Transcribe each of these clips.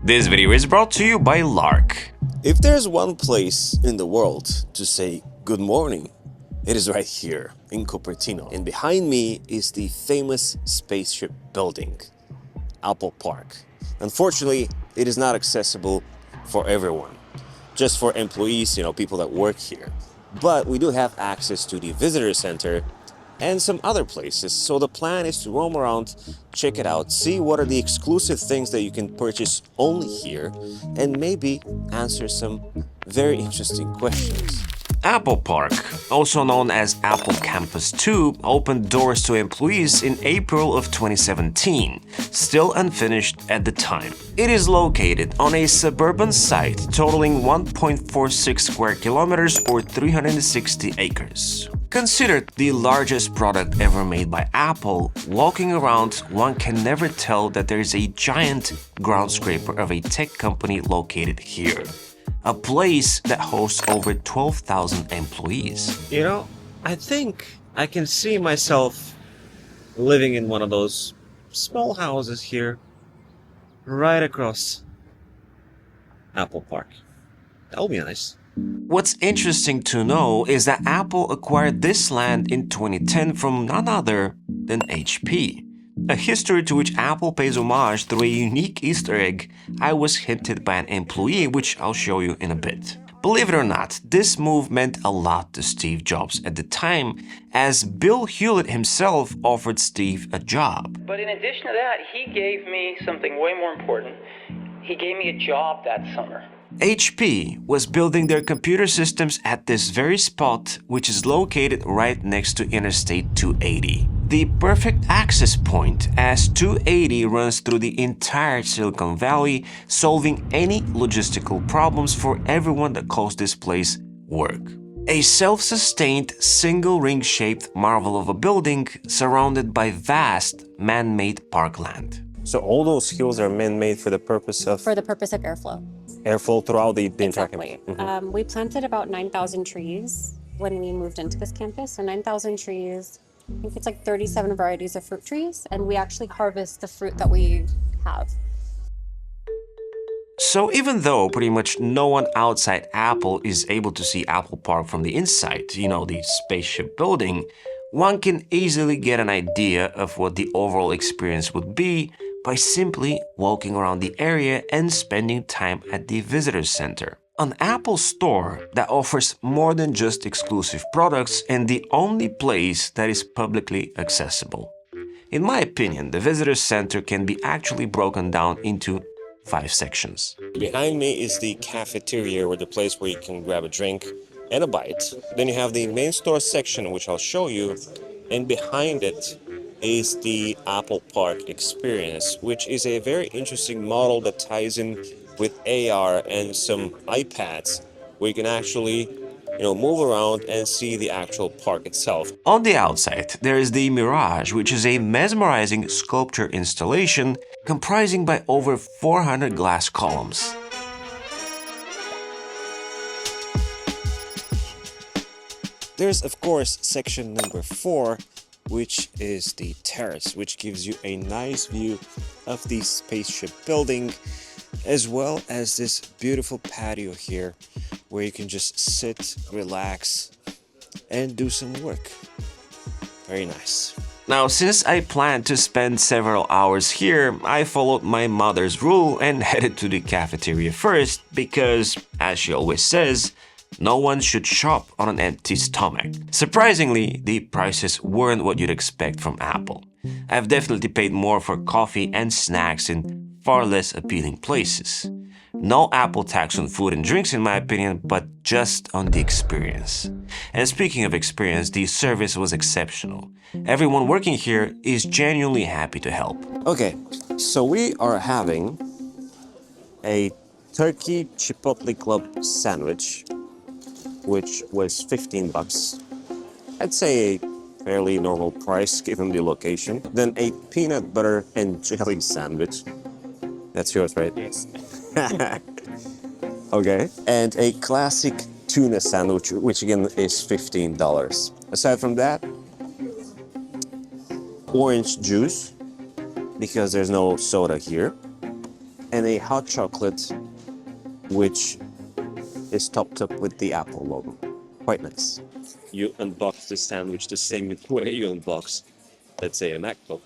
This video is brought to you by Lark. If there's one place in the world to say good morning, it is right here in Cupertino. And behind me is the famous spaceship building, Apple Park. Unfortunately, it is not accessible for everyone, just for employees, people that work here. But we do have access to the visitor center and some other places. So the plan is to roam around, check it out, see what are the exclusive things that you can purchase only here, and maybe answer some very interesting questions. Apple Park, also known as Apple Campus 2, opened doors to employees in April of 2017, still unfinished at the time. It is located on a suburban site totaling 1.46 square kilometers or 360 acres. Considered the largest product ever made by Apple, walking around one can never tell that there is a giant ground scraper of a tech company located here. A place that hosts over 12,000 employees. I think I can see myself living in one of those small houses here, right across Apple Park. That would be nice. What's interesting to know is that Apple acquired this land in 2010 from none other than HP. A history to which Apple pays homage through a unique Easter egg I was hinted by an employee, which I'll show you in a bit. Believe it or not, this move meant a lot to Steve Jobs at the time, as Bill Hewlett himself offered Steve a job. But in addition to that, he gave me something way more important. He gave me a job that summer. HP was building their computer systems at this very spot, which is located right next to Interstate 280. The perfect access point, as 280 runs through the entire Silicon Valley, solving any logistical problems for everyone that calls this place work. A self-sustained, single-ring-shaped marvel of a building surrounded by vast man-made parkland. So all those hills are man-made for the purpose of? For the purpose of airflow. Airflow throughout the entire Exactly. campus. We planted about 9,000 trees when we moved into this campus. So 9,000 trees, I think it's like 37 varieties of fruit trees, and we actually harvest the fruit that we have. So even though pretty much no one outside Apple is able to see Apple Park from the inside, the spaceship building, one can easily get an idea of what the overall experience would be by simply walking around the area and spending time at the visitor center. An Apple store that offers more than just exclusive products and the only place that is publicly accessible. In my opinion, the visitor center can be actually broken down into 5 sections. Behind me is the cafeteria, or the place where you can grab a drink and a bite. Then you have the main store section, which I'll show you, and behind it is the Apple Park experience, which is a very interesting model that ties in with AR and some iPads, where you can actually move around and see the actual park itself. On the outside, there is the Mirage, which is a mesmerizing sculpture installation comprising by over 400 glass columns. There's, of course, section number 4, which is the terrace, which gives you a nice view of the spaceship building, as well as this beautiful patio here, where you can just sit, relax, and do some work. Very nice. Now, since I planned to spend several hours here, I followed my mother's rule and headed to the cafeteria first because, as she always says, no one should shop on an empty stomach. Surprisingly, the prices weren't what you'd expect from Apple. I've definitely paid more for coffee and snacks in far less appealing places. No Apple tax on food and drinks in my opinion, but just on the experience. And speaking of experience, the service was exceptional. Everyone working here is genuinely happy to help. Okay, so we are having a turkey chipotle club sandwich, which was 15 bucks. I'd say a fairly normal price given the location. Then a peanut butter and jelly sandwich. That's yours, right? Yes. Okay. And a classic tuna sandwich, which again is $15. Aside from that, orange juice, because there's no soda here. and a hot chocolate, which is topped up with the Apple logo. Quite nice. You unbox the sandwich the same way you unbox, let's say, a MacBook.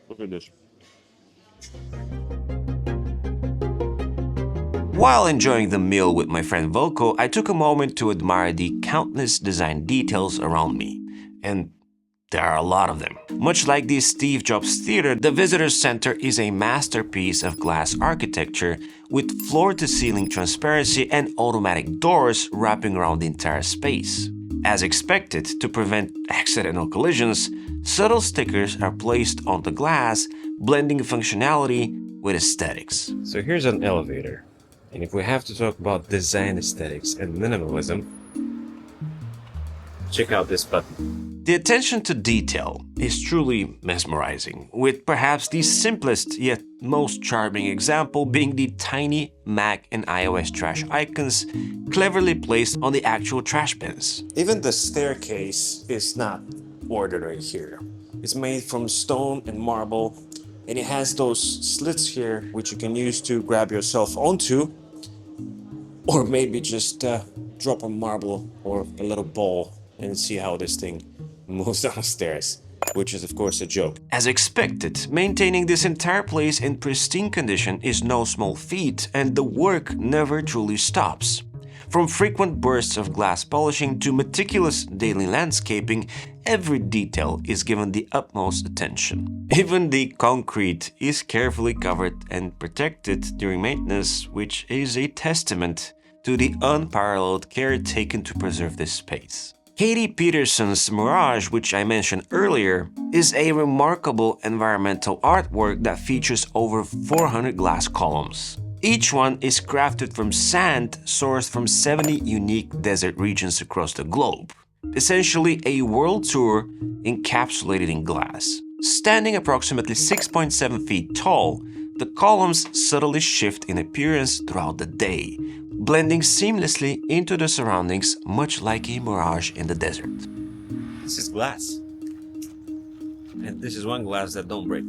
Look at this. While enjoying the meal with my friend Volko, I took a moment to admire the countless design details around me. And there are a lot of them. Much like the Steve Jobs Theater, the Visitor Center is a masterpiece of glass architecture with floor-to-ceiling transparency and automatic doors wrapping around the entire space. As expected, to prevent accidental collisions, subtle stickers are placed on the glass, blending functionality with aesthetics. So here's an elevator. And if we have to talk about design aesthetics and minimalism, check out this button. The attention to detail is truly mesmerizing, with perhaps the simplest yet most charming example being the tiny Mac and iOS trash icons cleverly placed on the actual trash bins. Even the staircase is not ordinary here. It's made from stone and marble, and it has those slits here which you can use to grab yourself onto, or maybe just drop a marble or a little ball and see how this thing moves downstairs, which is of course a joke. As expected, maintaining this entire place in pristine condition is no small feat, and the work never truly stops. From frequent bursts of glass polishing to meticulous daily landscaping, every detail is given the utmost attention. Even the concrete is carefully covered and protected during maintenance, which is a testament to the unparalleled care taken to preserve this space. Katie Peterson's Mirage, which I mentioned earlier, is a remarkable environmental artwork that features over 400 glass columns. Each one is crafted from sand sourced from 70 unique desert regions across the globe. Essentially a world tour encapsulated in glass. Standing approximately 6.7 feet tall, the columns subtly shift in appearance throughout the day, blending seamlessly into the surroundings, much like a mirage in the desert. This is glass. And this is one glass that don't break.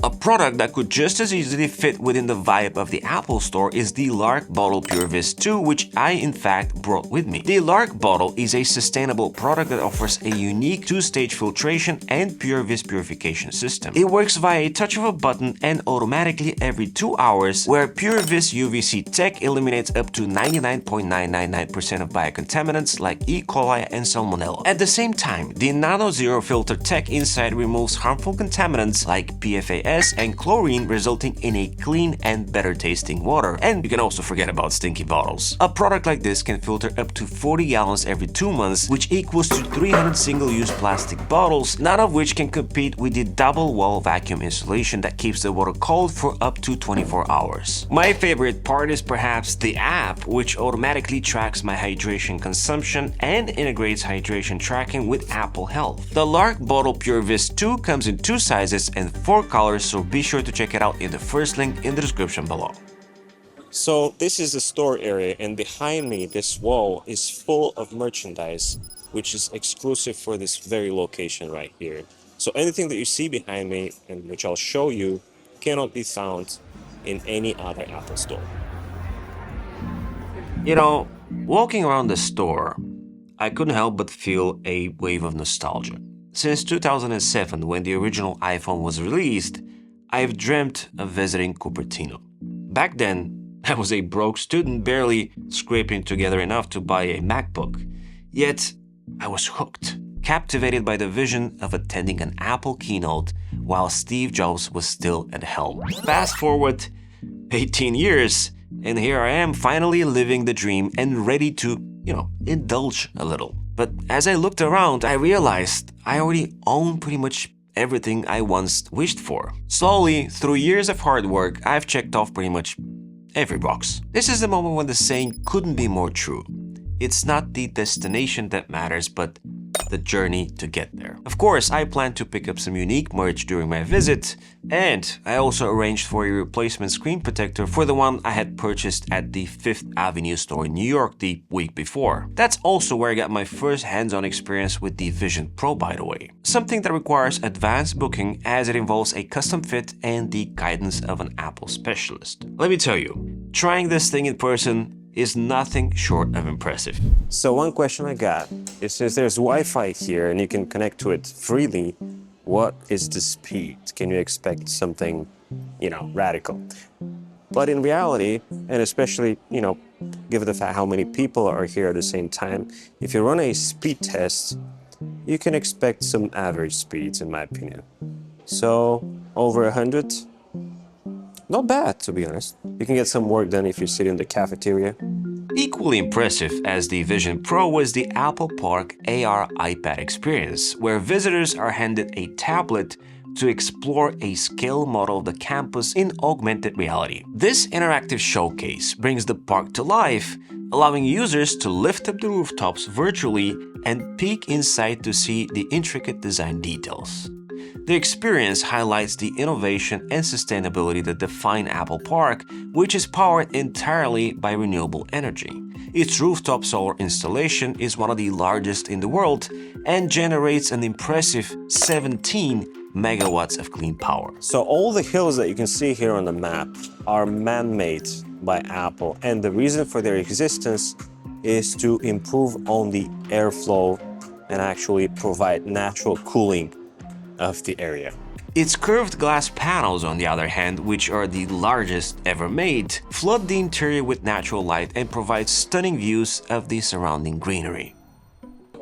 A product that could just as easily fit within the vibe of the Apple Store is the Lark Bottle PureVis 2, which I in fact brought with me. The Lark Bottle is a sustainable product that offers a unique two-stage filtration and PureVis purification system. It works via a touch of a button and automatically every 2 hours, where PureVis UVC Tech eliminates up to 99.999% of biocontaminants like E. coli and Salmonella. At the same time, the Nano Zero Filter Tech inside removes harmful contaminants like PFAS and chlorine, resulting in a clean and better tasting water. And you can also forget about stinky bottles. A product like this can filter up to 40 gallons every 2 months, which equals to 300 single-use plastic bottles, none of which can compete with the double wall vacuum installation that keeps the water cold for up to 24 hours. My favorite part is perhaps the app, which automatically tracks my hydration consumption and integrates hydration tracking with Apple Health. The Lark Bottle PureVis 2 comes in 2 sizes and 4 colors, so be sure to check it out in the first link in the description below. So this is the store area, and behind me this wall is full of merchandise which is exclusive for this very location right here. So anything that you see behind me, and which I'll show you, cannot be found in any other Apple store. You know, walking around the store, I couldn't help but feel a wave of nostalgia. Since 2007, when the original iPhone was released, I've dreamt of visiting Cupertino. Back then, I was a broke student barely scraping together enough to buy a MacBook. Yet, I was hooked, captivated by the vision of attending an Apple keynote while Steve Jobs was still at the helm. Fast forward 18 years, and here I am finally living the dream and ready to, indulge a little. But as I looked around, I realized I already own pretty much everything I once wished for. Slowly, through years of hard work, I've checked off pretty much every box. This is the moment when the saying couldn't be more true. It's not the destination that matters, but the journey to get there. Of course, I plan to pick up some unique merch during my visit, and I also arranged for a replacement screen protector for the one I had purchased at the Fifth Avenue store in New York the week before. That's also where I got my first hands-on experience with the Vision Pro, by the way. Something that requires advanced booking as it involves a custom fit and the guidance of an Apple specialist. Let me tell you, trying this thing in person is nothing short of impressive. So one question I got is, since there's Wi-Fi here and you can connect to it freely, what is the speed? Can you expect something, radical? But in reality, and especially, given the fact how many people are here at the same time, if you run a speed test, you can expect some average speeds, in my opinion. So over 100, not bad, to be honest. You can get some work done if you sit in the cafeteria. Equally impressive as the Vision Pro was the Apple Park AR iPad experience, where visitors are handed a tablet to explore a scale model of the campus in augmented reality. This interactive showcase brings the park to life, allowing users to lift up the rooftops virtually and peek inside to see the intricate design details. The experience highlights the innovation and sustainability that define Apple Park, which is powered entirely by renewable energy. Its rooftop solar installation is one of the largest in the world and generates an impressive 17 megawatts of clean power. So all the hills that you can see here on the map are man-made by Apple, and the reason for their existence is to improve on the airflow and actually provide natural cooling of the area. Its curved glass panels, on the other hand, which are the largest ever made, flood the interior with natural light and provide stunning views of the surrounding greenery.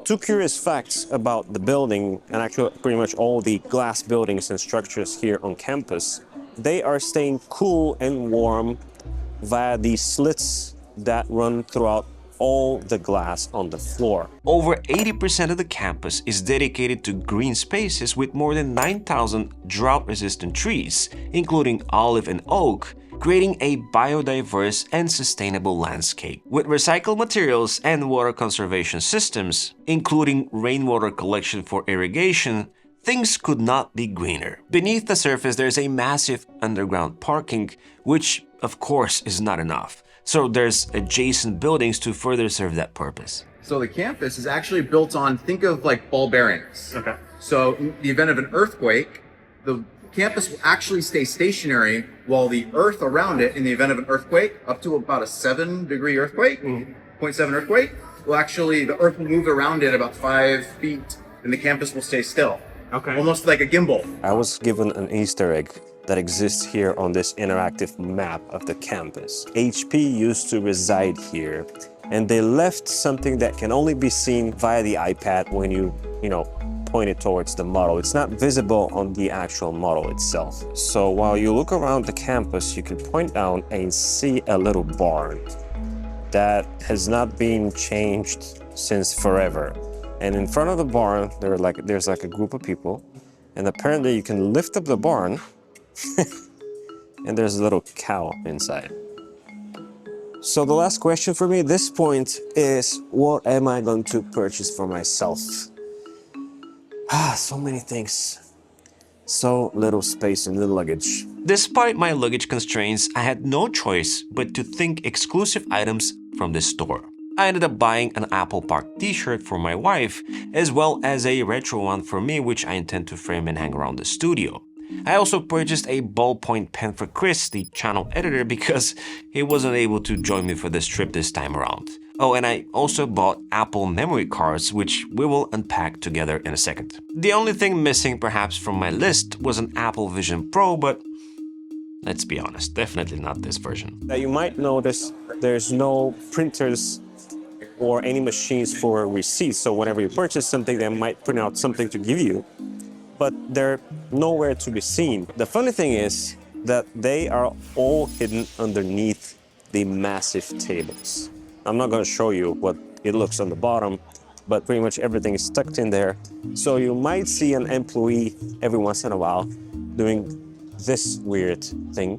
Two curious facts about the building, and actually pretty much all the glass buildings and structures here on campus. They are staying cool and warm via these slits that run throughout all the glass on the floor. Over 80% of the campus is dedicated to green spaces with more than 9,000 drought-resistant trees, including olive and oak, creating a biodiverse and sustainable landscape. With recycled materials and water conservation systems, including rainwater collection for irrigation, things could not be greener. Beneath the surface, there's a massive underground parking, which of course is not enough. So there's adjacent buildings to further serve that purpose. So the campus is actually built on, think of like ball bearings. Okay. So in the event of an earthquake, the campus will actually stay stationary while the earth around it, in the event of an earthquake, up to about a 7-degree earthquake, 0.7 earthquake, the earth will move around it about 5 feet and the campus will stay still. Okay. Almost like a gimbal. I was given an Easter egg that exists here on this interactive map of the campus. HP used to reside here, and they left something that can only be seen via the iPad when you point it towards the model. It's not visible on the actual model itself. So while you look around the campus, you can point down and see a little barn that has not been changed since forever. And in front of the barn, there's like a group of people, and apparently you can lift up the barn and there's a little cow inside. So the last question for me at this point is, what am I going to purchase for myself? So many things. So little space in the luggage. Despite my luggage constraints, I had no choice but to think exclusive items from this store. I ended up buying an Apple Park t-shirt for my wife, as well as a retro one for me, which I intend to frame and hang around the studio. I also purchased a ballpoint pen for Chris, the channel editor, because he wasn't able to join me for this trip this time around. Oh, and I also bought Apple memory cards, which we will unpack together in a second. The only thing missing perhaps from my list was an Apple Vision Pro, but let's be honest, definitely not this version. Now you might notice there's no printers or any machines for receipts, so whenever you purchase something, they might print out something to give you, but they're nowhere to be seen. The funny thing is that they are all hidden underneath the massive tables. I'm not going to show you what it looks on the bottom, but pretty much everything is tucked in there. So you might see an employee every once in a while doing this weird thing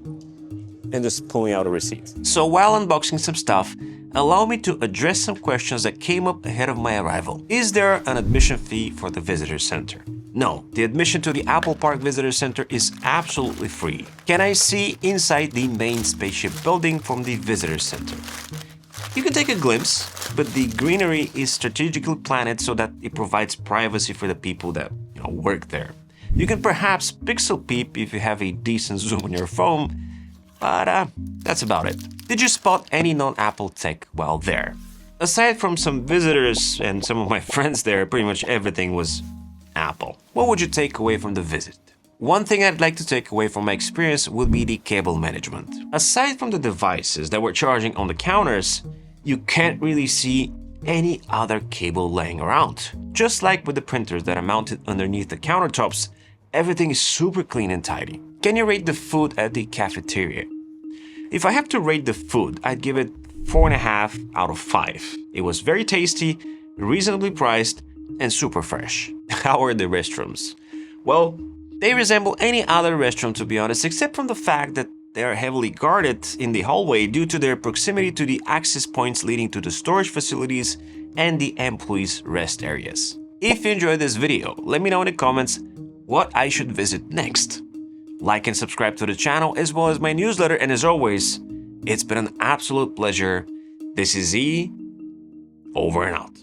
and just pulling out a receipt. So while unboxing some stuff, allow me to address some questions that came up ahead of my arrival. Is there an admission fee for the visitor center? No, the admission to the Apple Park Visitor Center is absolutely free. Can I see inside the main spaceship building from the visitor center? You can take a glimpse, but the greenery is strategically planned so that it provides privacy for the people that work there. You can perhaps pixel peep if you have a decent zoom on your phone, but that's about it. Did you spot any non-Apple tech while there? Aside from some visitors and some of my friends there, pretty much everything was Apple. What would you take away from the visit? One thing I'd like to take away from my experience would be the cable management. Aside from the devices that were charging on the counters, you can't really see any other cable laying around. Just like with the printers that are mounted underneath the countertops, everything is super clean and tidy. Can you rate the food at the cafeteria? If I have to rate the food, I'd give it 4.5 out of 5. It was very tasty, reasonably priced, and super fresh. How are the restrooms? Well, they resemble any other restroom, to be honest, except from the fact that they are heavily guarded in the hallway due to their proximity to the access points leading to the storage facilities and the employees' rest areas. If you enjoyed this video, let me know in the comments what I should visit next. Like and subscribe to the channel as well as my newsletter, and as always, it's been an absolute pleasure. This is E, over and out.